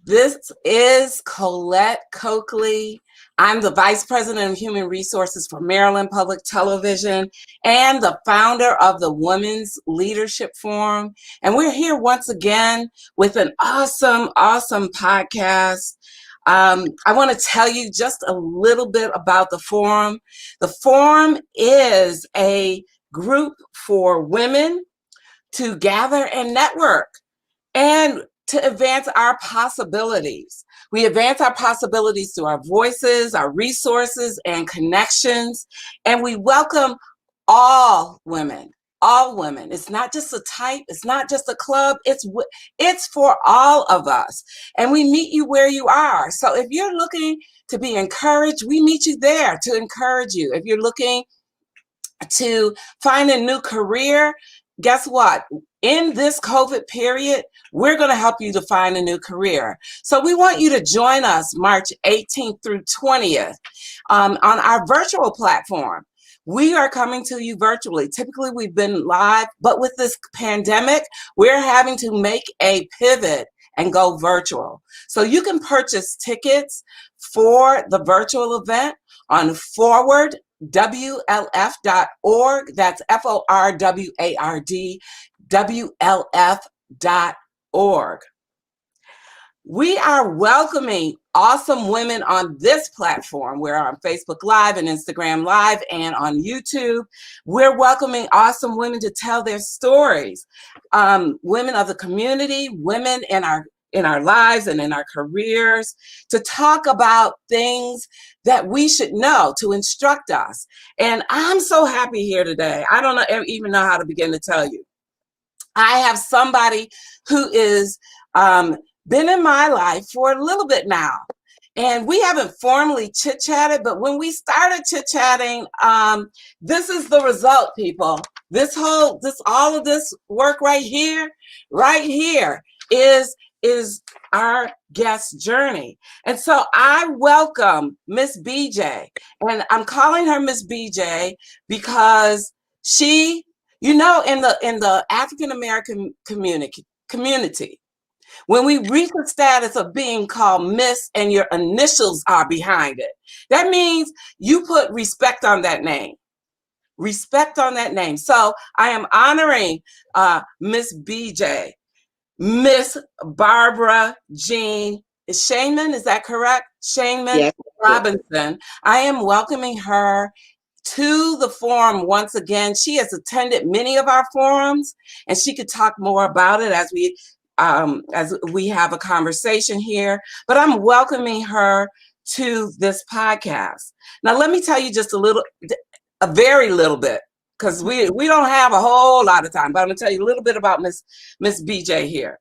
This is Colette Coakley. I'm the Vice President of Human Resources for Maryland Public Television and the founder of the Women's Leadership Forum. And we're here once again with an awesome podcast. I want to tell you just a little bit about the forum. The forum is a group for women to gather and network and to advance our possibilities. We advance our possibilities through our voices, our resources, and connections. And we welcome all women, all women. It's not just a type, it's not just a club, it's for all of us. And we meet you where you are. So if you're looking to be encouraged, we meet you there to encourage you. If you're looking to find a new career, guess what? In this COVID period, we're going to help you to find a new career. So we want you to join us March 18th through 20th on our virtual platform. We are coming to you virtually. Typically, we've been live, but with this pandemic, we're having to make a pivot and go virtual. So you can purchase tickets for the virtual event on forward WLF.org. That's FORWARD WLF.org. We are welcoming awesome women on this platform. We're on Facebook Live and Instagram Live and on YouTube. We're welcoming awesome women to tell their stories. Women of the community, women in our lives and in our careers, to talk about things that we should know, to instruct us. And I'm so happy here today. I don't even know how to begin to tell you. I have somebody who is been in my life for a little bit now. And we haven't formally chit-chatted, but when we started chit-chatting, this is the result, people. All of this work right here is our guest journey. And so I welcome Miss BJ, and I'm calling her Miss BJ because she, in the African American community, when we reach the status of being called Miss and your initials are behind it, that means you put respect on that name. Respect on that name. So I am honoring Miss BJ. Miss Barbara Jean Shaneman, is that correct? Shaneman Yes. Robinson. I am welcoming her to the forum once again. She has attended many of our forums, and she could talk more about it as we have a conversation here. But I'm welcoming her to this podcast. Now, let me tell you just a very little bit, because we don't have a whole lot of time, but I'm going to tell you a little bit about Miss BJ here.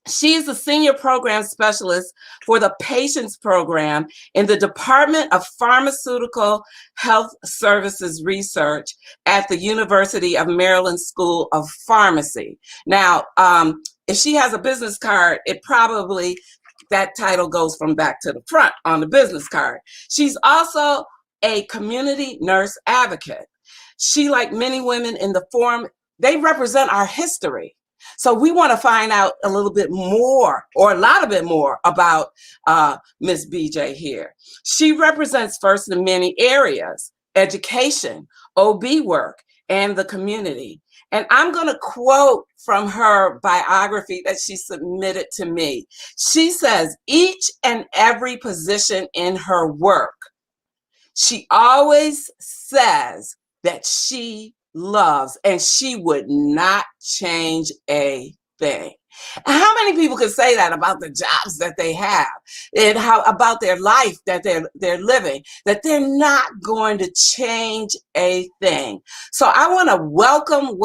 She is a senior program specialist for the Patients Program in the Department of Pharmaceutical Health Services Research at the University of Maryland School of Pharmacy. Now, if she has a business card, that title goes from back to the front on the business card. She's also a community nurse advocate. She, like many women in the forum, they represent our history. So we want to find out a little bit more, or a lot of it more, about Miss BJ here. She represents first in many areas: education, OB work, and the community. And I'm going to quote from her biography that she submitted to me. She says, each and every position in her work, she always says that she loves, and she would not change a thing. How many people can say that about the jobs that they have, and how about their life that they're living, that they're not going to change a thing? So I want to welcome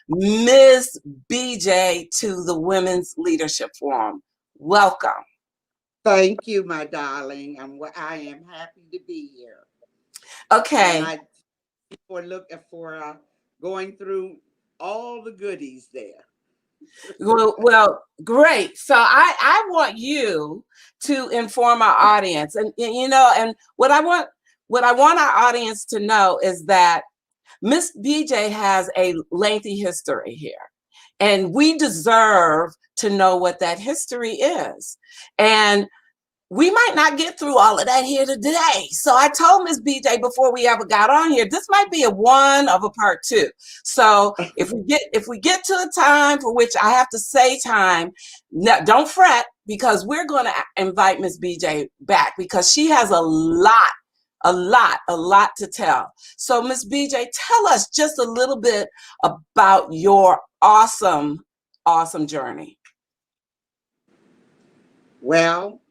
Ms. BJ to the Women's Leadership Forum. Welcome. Thank you, my darling. I am happy to be here. Okay. For going through all the goodies there. Well, great. So I want you to inform our audience, and what I want our audience to know is that Miss BJ has a lengthy history here. And we deserve to know what that history is. And we might not get through all of that here today. So I told Miss BJ before we ever got on here, this might be a one of a part two. So if we get to a time for which I have to say time, don't fret, because we're going to invite Miss BJ back because she has a lot to tell. So Miss BJ, tell us just a little bit about your awesome journey. Well,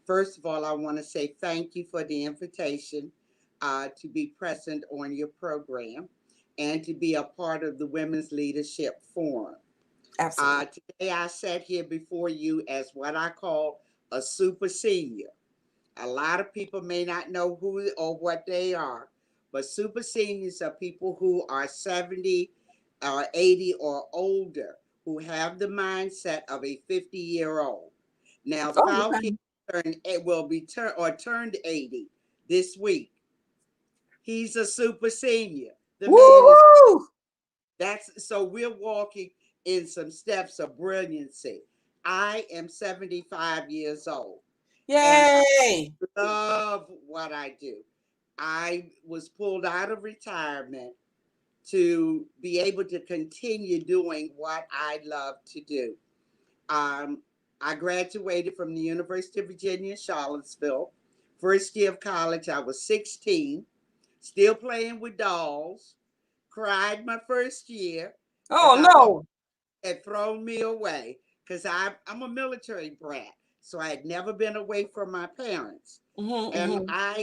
first of all, I want to say thank you for the invitation to be present on your program and to be a part of the Women's Leadership Forum. Absolutely. Today, I sat here before you as what I call a super senior. A lot of people may not know who or what they are, but super seniors are people who are 70 or 80 or older who have the mindset of a 50-year-old. Now, Oh, Falcon okay. will be turned 80 this week. He's a super senior. The man is Woo! that's so we're walking in some steps of brilliancy. I am 75 years old and Yay! love what I do. I was pulled out of retirement to be able to continue doing what I love to do. Um, I graduated from the University of Virginia, Charlottesville. First year of college, I was 16, still playing with dolls. Cried my first year because Oh I thought no. it had thrown me away because I'm a military brat. So I had never been away from my parents. Mm-hmm, And mm-hmm.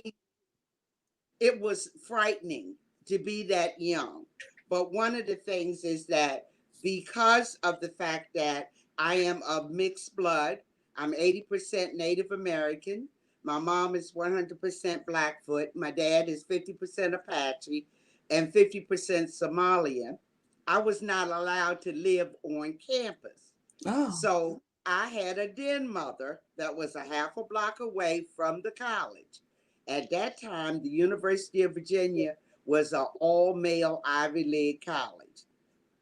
it was frightening to be that young. But one of the things is that because of the fact that I am of mixed blood, I'm 80% Native American. My mom is 100% Blackfoot. My dad is 50% Apache and 50% Somalian. I was not allowed to live on campus. Oh. So I had a den mother that was a half a block away from the college. At that time, the University of Virginia was an all male Ivy League college.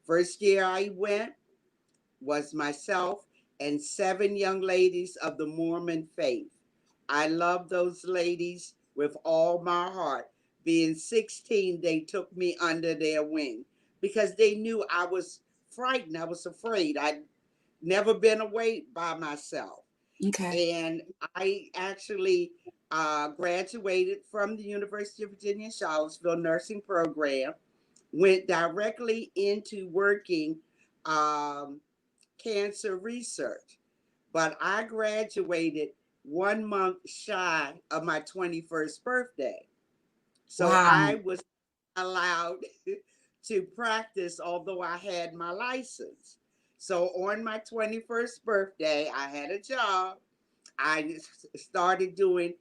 First year I went was myself and 7 young ladies of the Mormon faith. I love those ladies with all my heart. Being 16, they took me under their wing because they knew I was frightened. I was afraid. I'd never been away by myself. Okay. And I actually graduated from the University of Virginia Charlottesville nursing program, went directly into working um, cancer research. But I graduated 1 month shy of my 21st birthday. So Wow. I was allowed to practice, although I had my license. So on my 21st birthday, I had a job. I started doing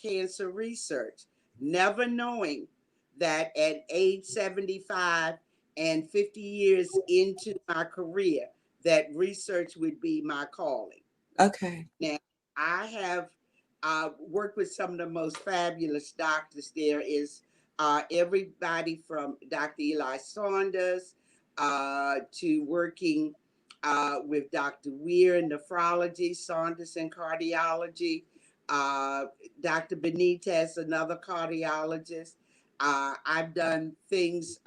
cancer research, never knowing that at age 75 and 50 years into my career, that research would be my calling. Okay. Now, I have worked with some of the most fabulous doctors. There is everybody from Dr. Eli Saunders to working with Dr. Weir in nephrology, Saunders in cardiology, uh, Dr. Benitez, another cardiologist. I've done things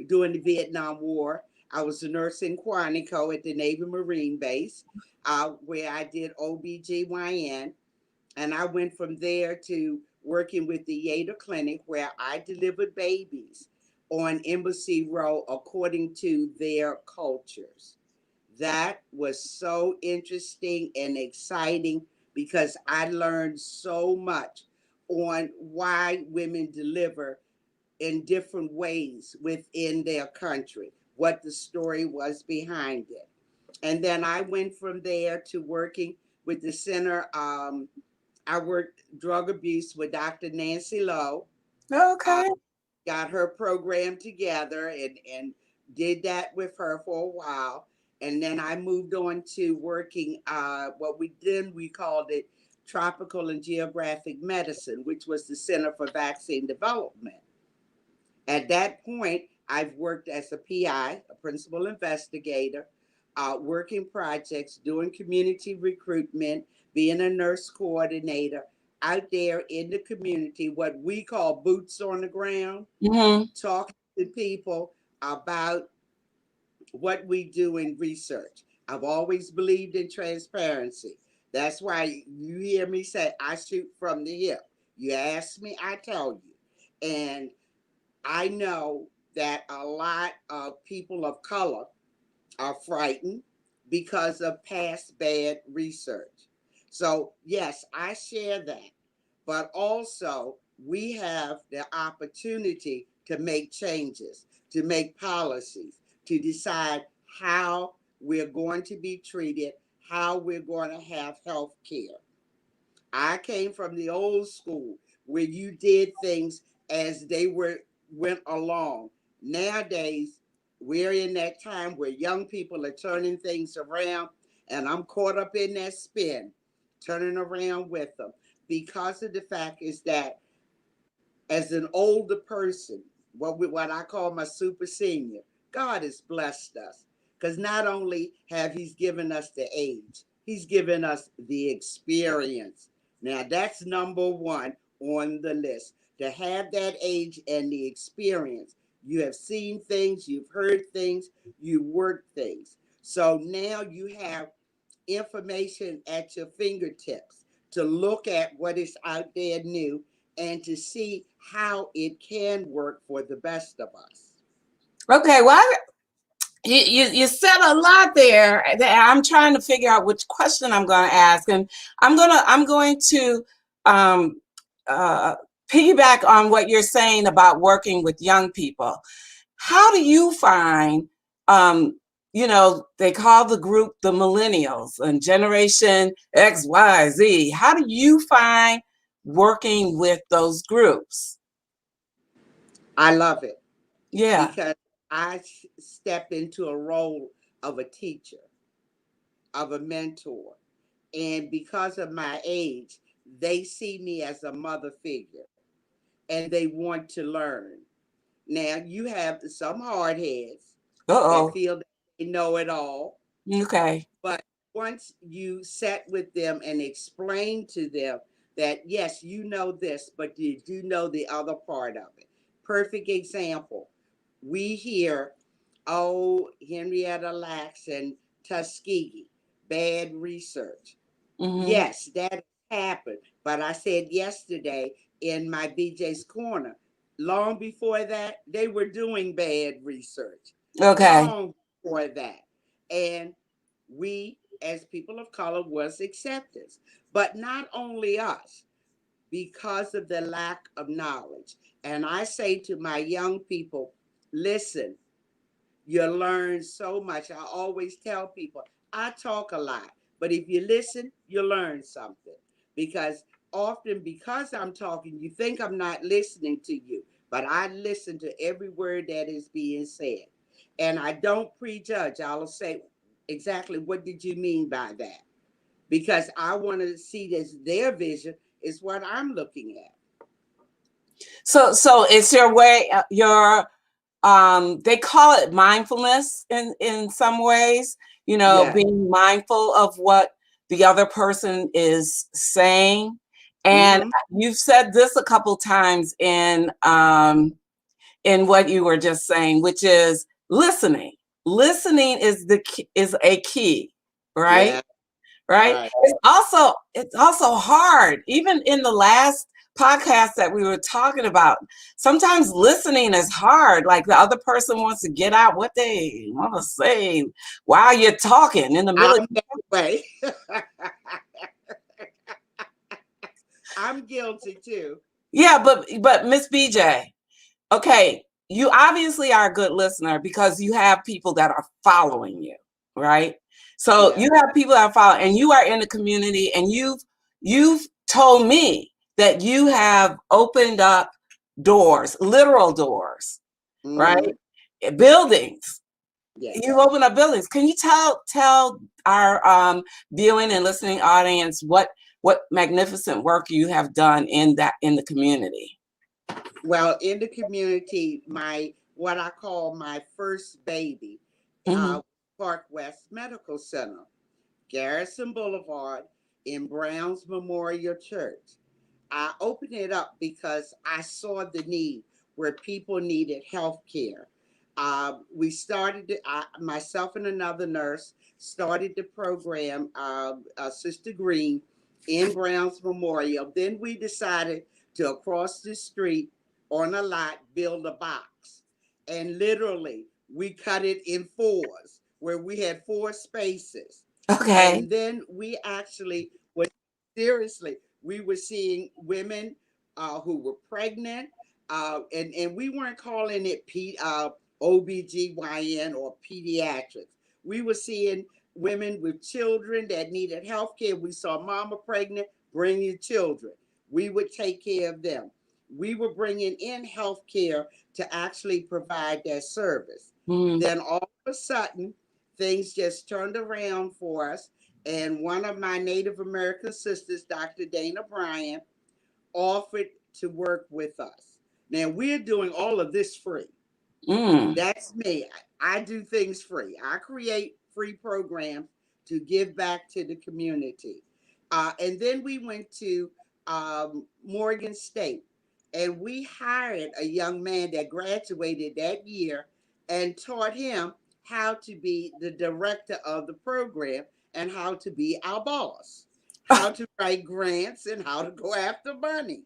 during the Vietnam War. I was a nurse in Quantico at the Navy Marine Base where I did OBGYN. And I went from there to working with the Yada Clinic, where I delivered babies on Embassy Row according to their cultures. That was so interesting and exciting because I learned so much on why women deliver in different ways within their country, what the story was behind it. And then I went from there to working with the center. I worked drug abuse with Dr. Nancy Lowe. Uh, Okay. got her program together and did that with her for a while. And then I moved on to working we called it tropical and geographic medicine, which was the Center for Vaccine Development. At that point, I've worked as a PI, a principal investigator, working projects, doing community recruitment, being a nurse coordinator out there in the community, what we call boots on the ground, Mm-hmm. talking to people about what we do in research. I've always believed in transparency. That's why you hear me say I shoot from the hip. You ask me, I tell you. And I know that a lot of people of color are frightened because of past bad research. So, yes, I share that. But also, we have the opportunity to make changes, to make policies, to decide how we're going to be treated, how we're going to have health care. I came from the old school where you did things as they went along. Nowadays, we're in that time where young people are turning things around, and I'm caught up in that spin, turning around with them. Because of the fact is that as an older person, what I call my super senior, God has blessed us because not only have He's given us the age, He's given us the experience. Now that's number one on the list. To have that age and the experience, you have seen things, you've heard things, you worked things. So now you have information at your fingertips to look at what is out there new and to see how it can work for the best of us. Okay, well, you said a lot there that I'm trying to figure out which question I'm going to ask, and I'm going to um, uh, piggyback on what you're saying about working with young people. How do you find, they call the group the millennials and Generation X, Y, Z. How do you find working with those groups? I love it Yeah. because I step into a role of a teacher, of a mentor. And because of my age, they see me as a mother figure and they want to learn. Now, you have some hard heads that Uh-oh. feel that they know it all. Okay. But once you sat with them and explain to them that, yes, you know this, but you do know the other part of it. Perfect example. We hear, oh, Henrietta Lacks and Tuskegee, bad research. Mm-hmm. Yes, that happened. But I said yesterday in my BJ's Corner, long before that, they were doing bad research. Okay. Long before that. And we, as people of color, was acceptance. But not only us, because of the lack of knowledge. And I say to my young people, listen, you learn so much. I always tell people, I talk a lot, but if you listen, you learn something. Because often, because I'm talking, you think I'm not listening to you, but I listen to every word that is being said. And I don't prejudge. I'll say, exactly what did you mean by that? Because I want to see this, their vision is what I'm looking at. So it's your way, they call it mindfulness in some ways, Yeah. being mindful of what the other person is saying. And Mm-hmm. you've said this a couple times in what you were just saying, which is listening. Listening is a key, right? Yeah. Right. Right. It's also hard. Even in the last podcast that we were talking about, sometimes listening is hard. Like the other person wants to get out what they want to say while you're talking in the middle. I'm that way. I'm guilty too. Yeah, but Miss BJ, okay, you obviously are a good listener because you have people that are following you, right? So Yeah. you have people that are following, and you are in the community, and you've told me that you have opened up doors, literal doors, Mm-hmm. right? Buildings. You've Yes. opened up buildings. Can you tell our viewing and listening audience what magnificent work you have done in the community? Well, in the community, my what I call my first baby, Mm-hmm. Park West Medical Center, Garrison Boulevard in Brown's Memorial Church. I opened it up because I saw the need where people needed health care. We started, myself and another nurse started the program, Sister Green, in Brown's Memorial. Then we decided to, across the street on a lot, build a box. And literally, we cut it in fours where we had four spaces. Okay. And then we actually was, seriously, we were seeing women who were pregnant, and we weren't calling it OBGYN or pediatrics. We were seeing women with children that needed health care. We saw mama pregnant, bring your children. We would take care of them. We were bringing in health care to actually provide that service. Mm. Then all of a sudden, things just turned around for us. And one of my Native American sisters, Dr. Dana Bryan, offered to work with us. Now, we're doing all of this free. Mm. That's me. I do things free. I create free programs to give back to the community. And then we went to Morgan State and we hired a young man that graduated that year and taught him how to be the director of the program and how to be our boss, how to write grants and how to go after money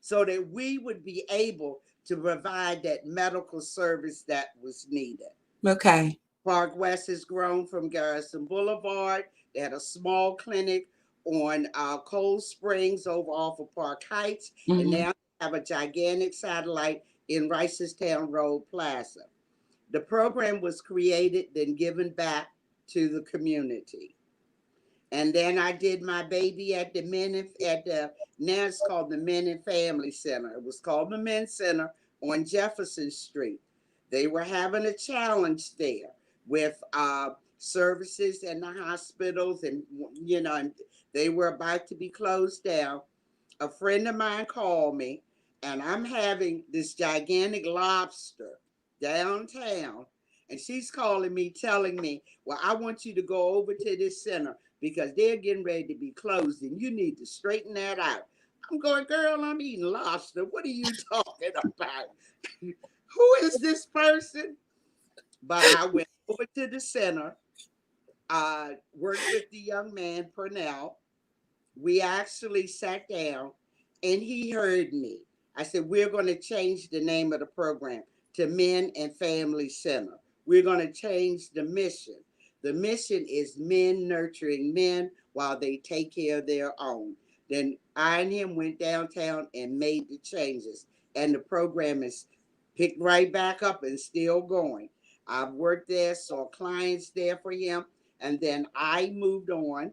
so that we would be able to provide that medical service that was needed. Okay. Park West has grown from Garrison Boulevard. They had a small clinic on Cold Springs over off of Park Heights, and Mm-hmm. now they have a gigantic satellite in Ricestown Road Plaza. The program was created, then given back to the community. And then I did my baby at the now it's called the Men and Family Center. It was called the Men's Center on Jefferson Street. They were having a challenge there with services in the hospitals, and and they were about to be closed down. A friend of mine called me, and I'm having this gigantic lobster downtown, and she's calling me, telling me, "Well, I want you to go over to this center because they're getting ready to be closed, and you need to straighten that out." I'm going, "Girl, I'm eating lobster. What are you talking about? Who is this person?" But I went over to the center, worked with the young man, Purnell. We actually sat down and he heard me. I said, "We're going to change the name of the program to Men and Family Center. We're going to change the mission. The mission is men nurturing men while they take care of their own." Then I and him went downtown and made the changes. And the program is picked right back up and still going. I've worked there, saw clients there for him. And then I moved on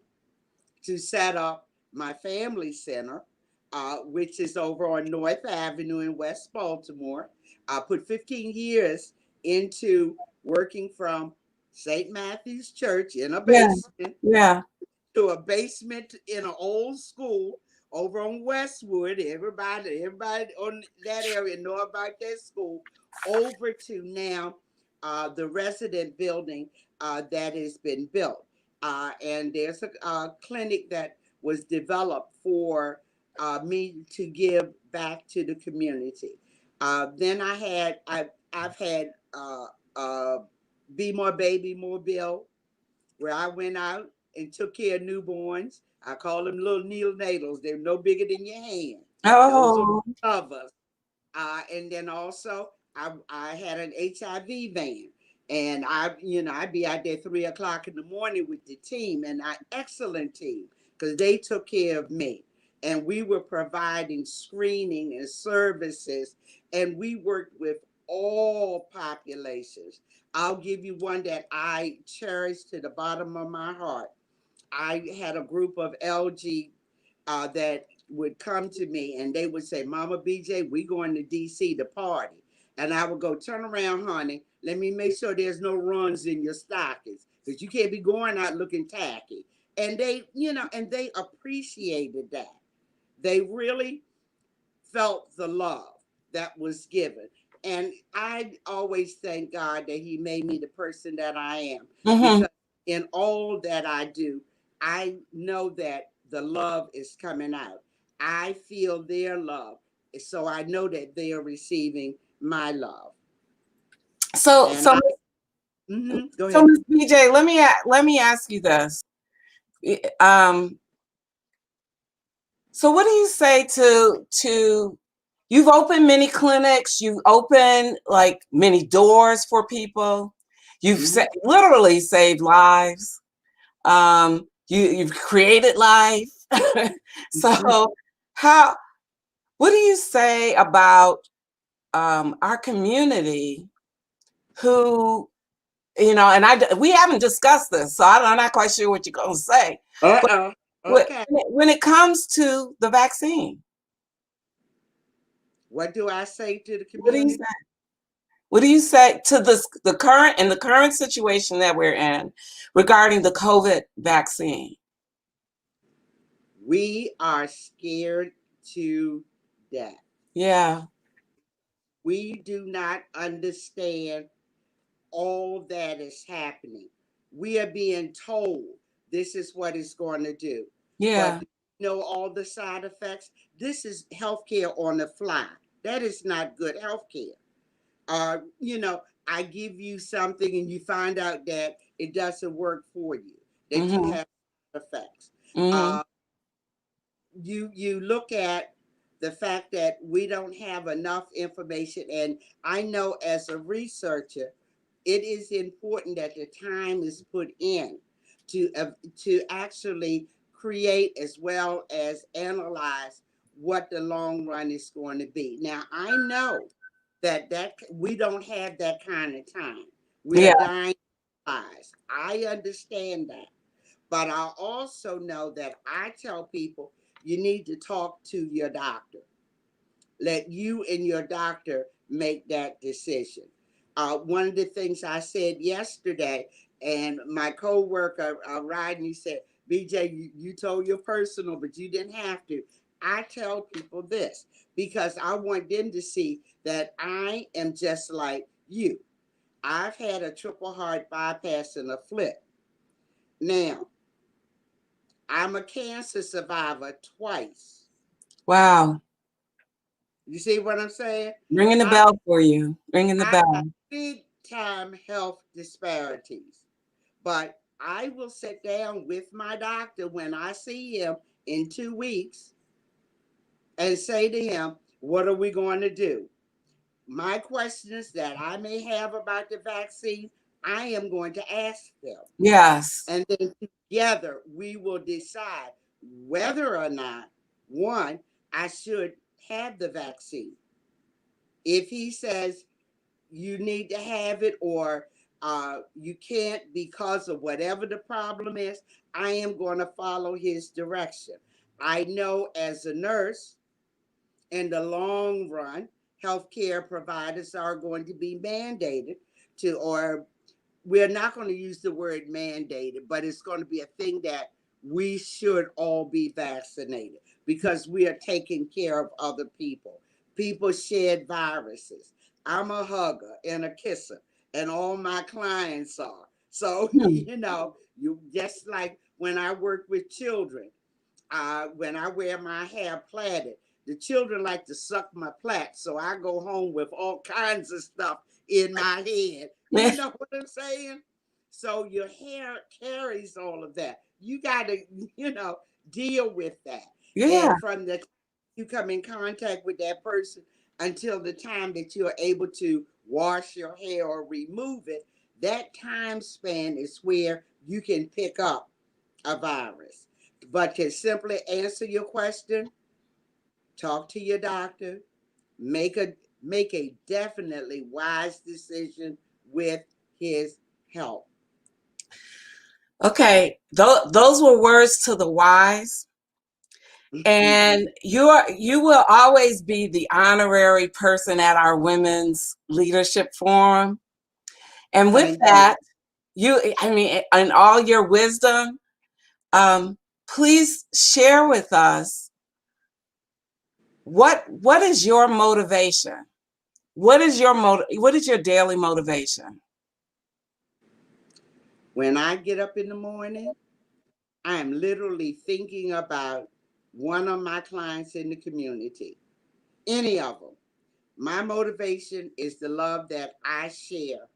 to set up my family center, which is over on North Avenue in West Baltimore. I put 15 years into working from St. Matthew's Church in a Yeah. basement Yeah. to a basement in an old school over on Westwood. Everybody on that area know about that school. Over to now, the resident building that has been built, and there's a clinic that was developed for me to give back to the community. Then I've had Be More Baby Mobile, where I went out and took care of newborns. I call them little neonatals. They're no bigger than your hand. Those are Oh. of us. And then also I had an HIV van. And I'd be out there 3 o'clock in the morning with the team, and an excellent team, because they took care of me. And we were providing screening and services, and we worked with all populations. I'll give you one that I cherish to the bottom of my heart. I had a group of LG that would come to me and they would say, "Mama BJ, we going to DC to party." And I would go, "Turn around, honey. Let me make sure there's no runs in your stockings because you can't be going out looking tacky." And they appreciated that. They really felt the love that was given. And I always thank God that He made me the person that I am, Mm-hmm. because in all that I do, I know that the love is coming out. I feel their love. So I know that they are receiving my love. So, And so, I, go so, ahead. Ms. BJ, let me ask you this. Um, so what do you say to you've opened many clinics, you've opened like many doors for people, Hmm. literally saved lives. You've created life. So how what do you say about our community who, and we haven't discussed this, so I'm not quite sure what you're going to say. But Uh-oh. Okay. when it comes to the vaccine, What do I say to the what do you say? community? What do you say to the current situation that we're in regarding the COVID vaccine? We are scared to death. Yeah, We do not understand all that is happening. We are being told this is what it's going to do. But yeah, do you know all the side effects? This is healthcare on the fly. That is not good healthcare. I give you something and you find out that it doesn't work for you, that you mm-hmm, have effects. mm-hmm, Uh, you look at the fact that we don't have enough information, and I know as a researcher it is important that the time is put in to actually create as well as analyze what the long run is going to be. Now I know that we don't have that kind of time. We are yeah, dying lives. I understand that. But I also know that I tell people you need to talk to your doctor. Let you and your doctor make that decision. One of the things I said yesterday, and my coworker Rodney said, "BJ, you told your personal, but you didn't have to." I tell people this because I want them to see that I am just like you. I've had a triple heart bypass and a flip. Now, I'm a cancer survivor twice. wow. You see what I'm saying? Ringing the I bell for you. Ringing the I have bell. big time health disparities, but I will sit down with my doctor when I see him in 2 weeks and say to him, "What are we going to do?" My questions that I may have about the vaccine, I am going to ask them. Yes. And then together we will decide whether or not, one, I should have the vaccine. If he says you need to have it or you can't because of whatever the problem is, I am going to follow his direction. I know as a nurse, in the long run, healthcare providers are going to be mandated to, or we're not going to use the word mandated, but it's going to be a thing that we should all be vaccinated because we are taking care of other people. People shed viruses. I'm a hugger and a kisser, and all my clients are. So, Hmm. you just like when I work with children, when I wear my hair plaited, the children like to suck my plait, so I go home with all kinds of stuff in my head. You know what I'm saying? So your hair carries all of that. You got to, you know, deal with that. Yeah. And from the time you come in contact with that person until the time that you're able to wash your hair or remove it, that time span is where you can pick up a virus. But to simply answer your question, talk to your doctor, make a make a definitely wise decision with his help. Okay. Those were words to the wise. And you will always be the honorary person at our women's leadership forum. And with Thank you. that, I mean, in all your wisdom, um, please share with us what is your motivation? What is your daily motivation? When I get up in the morning, I am literally thinking about one of my clients in the community, any of them. My motivation is the love that I share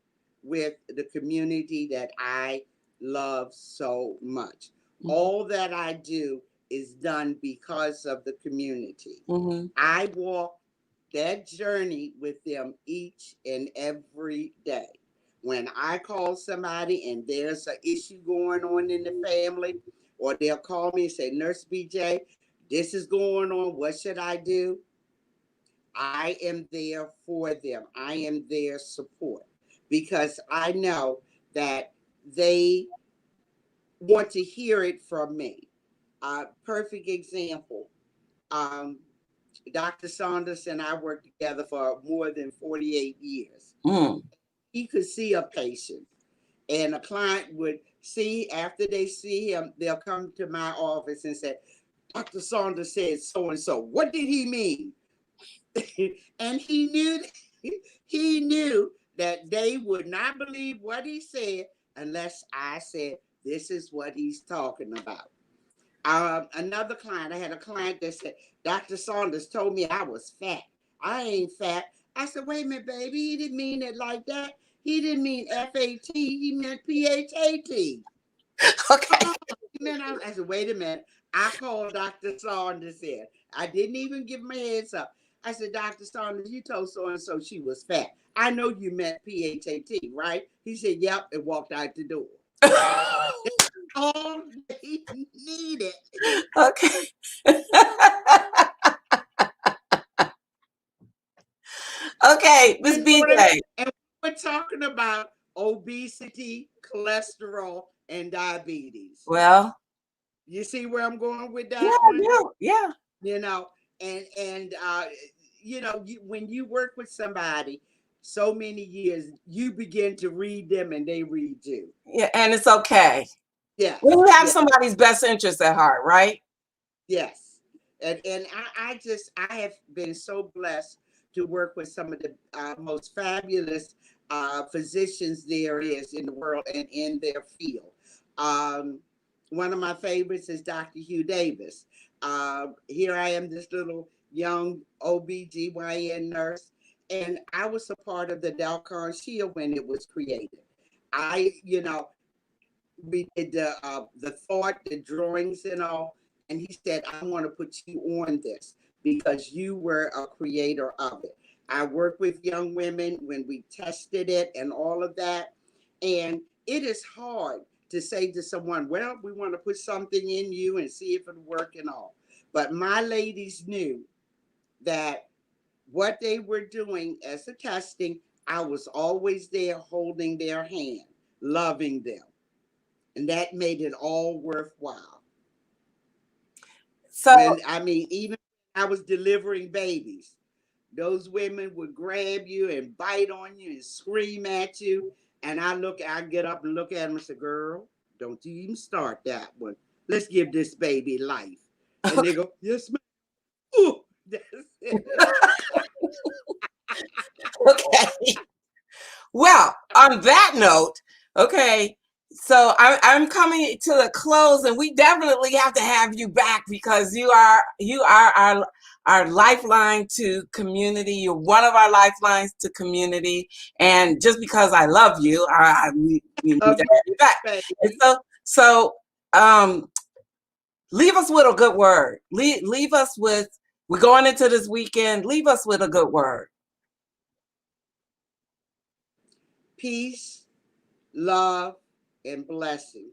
with the community that I love so much. Mm-hmm. All that I do is done because of the community. Mm-hmm. I walk that journey with them each and every day. When I call somebody and there's an issue going on in the family, or they'll call me and say, Nurse BJ, this is going on. What should I do? I am there for them. I am their support because I know that they want to hear it from me. Perfect example. Um, Dr. Saunders and I worked together for more than 48 years. Mm. He could see a patient, and a client would see, after they see him, they'll come to my office and say, Dr. Saunders said so and so. What did he mean? And he knew that they would not believe what he said unless I said, this is what he's talking about. Another client, I had a client that said, Dr. Saunders told me I was fat. I ain't fat. I said, wait a minute, baby. He didn't mean it like that. He didn't mean FAT. He meant PHAT. Okay. I said, wait a minute. I called Dr. Saunders in. I didn't even give my heads up. I said, Dr. Saunders, you told so and so she was fat. I know you meant PHAT, right? He said, yep, and walked out the door. All they needed. Okay. Okay, Miss You know what I mean? BJ. And we're talking about obesity, cholesterol, and diabetes. Well, You see where I'm going with yeah, that I one? do. Yeah. You know, and you know, when you work with somebody so many years, you begin to read them and they read you. Yeah, and it's okay. When Yes, you have yes, somebody's best interest at heart, right? yes. And I have been so blessed to work with some of the most fabulous physicians there is in the world and in their field. Um, One of my favorites is Dr. Hugh Davis. Here I am, this little young OBGYN nurse, and I was a part of the Dalcon Shield when it was created. You know, we did the thought, the drawings, and all. And he said, I want to put you on this because you were a creator of it. I work with young women when we tested it and all of that. And it is hard to say to someone, well, we want to put something in you and see if it'll work and all. But my ladies knew that what they were doing as a testing, I was always there holding their hand, loving them, and that made it all worthwhile. So, When I mean, even I was delivering babies, those women would grab you and bite on you and scream at you, and I get up and look at them and say, "Girl, don't you even start that one. Let's give this baby life." And they go, "Yes, ma'am." Ooh, that's it. okay. Well, on that note, okay, so I'm coming to the close, and we definitely have to have you back because you are our lifeline to community. You're one of our lifelines to community, and just because I love you, we need to Love have you, you back. And baby. so um, leave us with a good word. Leave us with. We're going into this weekend. Leave us with a good word. Peace, love, and blessing.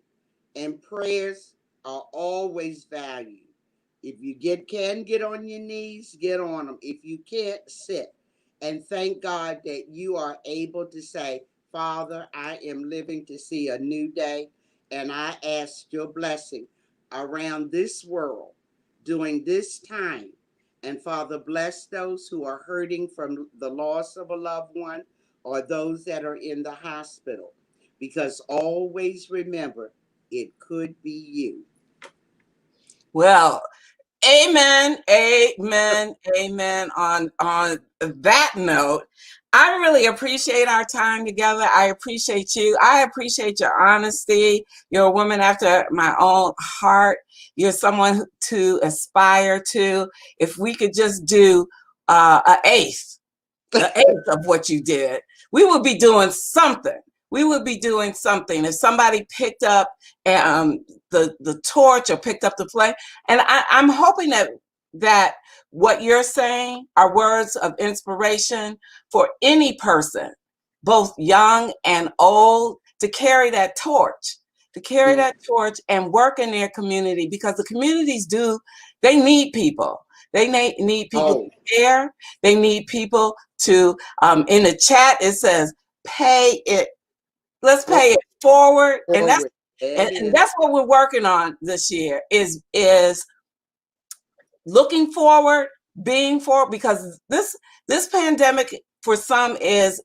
And prayers are always valued. If you can get on your knees, get on them. If you can't, sit. And thank God that you are able to say, Father, I am living to see a new day, and I ask your blessing around this world during this time. And Father, bless those who are hurting from the loss of a loved one or those that are in the hospital. Because always remember, it could be you. Well, amen, amen, amen. On that note, I really appreciate our time together. I appreciate you. I appreciate your honesty. You're a woman after my own heart. You're someone to aspire to. If we could just do the eighth of what you did, we would be doing something. We would be doing something. If somebody picked up the torch or picked up the flame, and I'm hoping that what you're saying are words of inspiration for any person, both young and old, to carry that torch, and work in their community, because the communities they need people. They need people to care. They need people to, in the chat, it says, pay it. Let's pay it forward. And that's what we're working on this year is looking forward, being forward, because this pandemic for some is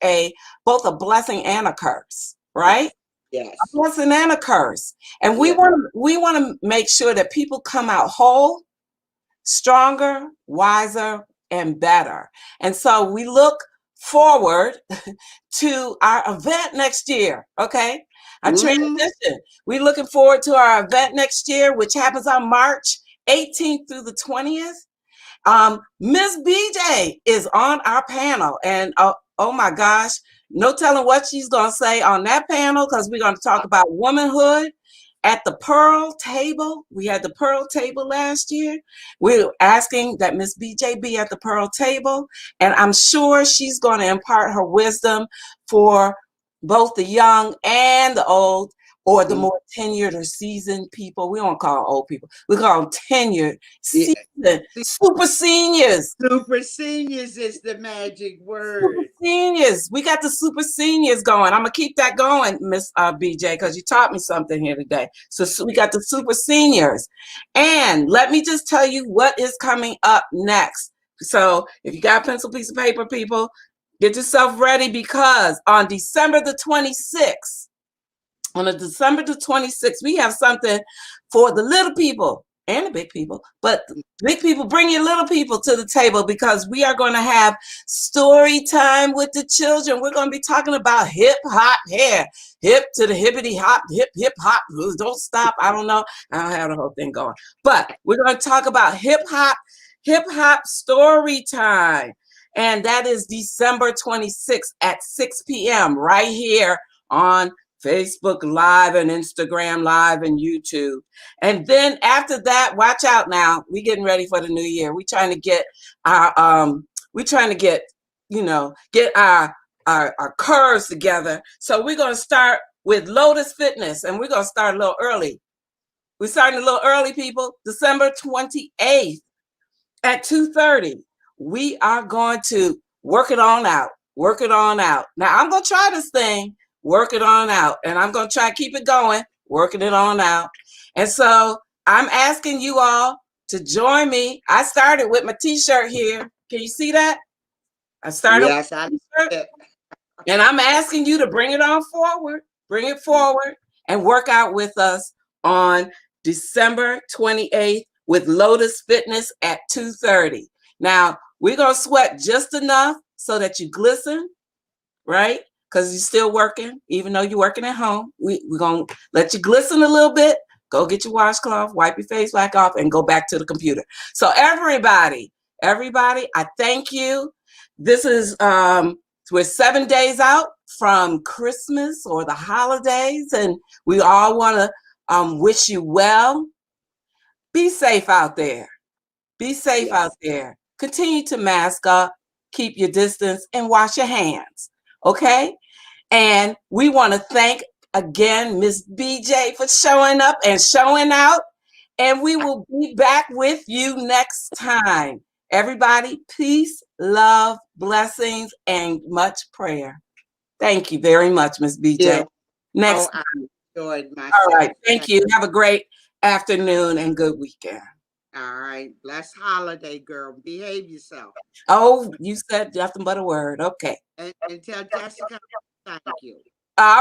both a blessing and a curse, right? Yes. A blessing and a curse. And we want to make sure that people come out whole, stronger, wiser, and better. And so we look forward to our event next year, okay? Our transition. We're looking forward to our event next year, which happens on March 18th through the 20th. Miss BJ is on our panel, and oh my gosh, no telling what she's going to say on that panel, because we're going to talk about womanhood at the Pearl Table. We had the Pearl Table last year. We're asking that Miss BJ be at the Pearl Table, and I'm sure she's going to impart her wisdom for both the young and the old, or the more tenured or seasoned people. We don't call old people. We call them tenured, seasoned, super seniors. Super seniors is the magic word. Super seniors. We got the super seniors going. I'm going to keep that going, Miss BJ, because you taught me something here today. So we got the super seniors. And let me just tell you what is coming up next. So if you got a pencil, piece of paper, people, get yourself ready, because on December the 26th, we have something for the little people and the big people, but big people, bring your little people to the table, because we are going to have story time with the children. We're going to be talking about hip hop hair, hip to the hippity hop, hip hop. Don't stop. I don't know. I don't have the whole thing going, but we're going to talk about hip hop story time. And that is December 26th at 6 p.m. right here on Facebook Live and Instagram Live and YouTube. And then after that, watch out now. We're getting ready for the new year. We're trying to get our curves together. So we're going to start with Lotus Fitness, and we're going to start a little early. We're starting a little early, people. December 28th at 2:30. We are going to work it on out. Now I'm going to try this thing. Work it on out. And I'm going to try to keep it going, working it on out. And so I'm asking you all to join me. I started with my t-shirt here. Can you see that? I started with my t-shirt. And I'm asking you to bring it on forward. Bring it forward and work out with us on December 28th with Lotus Fitness at 2:30. Now, we're going to sweat just enough so that you glisten, right? Because you're still working, even though you're working at home. We're going to let you glisten a little bit. Go get your washcloth, wipe your face back off, and go back to the computer. So everybody, I thank you. This is, we're 7 days out from Christmas or the holidays, and we all want to wish you well. Be safe out there. Be safe out there. Continue to mask up, keep your distance, and wash your hands. Okay? And we want to thank again Miss BJ for showing up and showing out. And we will be back with you next time. Everybody, peace, love, blessings, and much prayer. Thank you very much, Miss BJ. Next time. I enjoyed myself. All right. Thank you. Have a great afternoon and good weekend. All right. Blessed holiday, girl. Behave yourself. Oh, you said nothing but a word. Okay. And tell Jessica thank you. All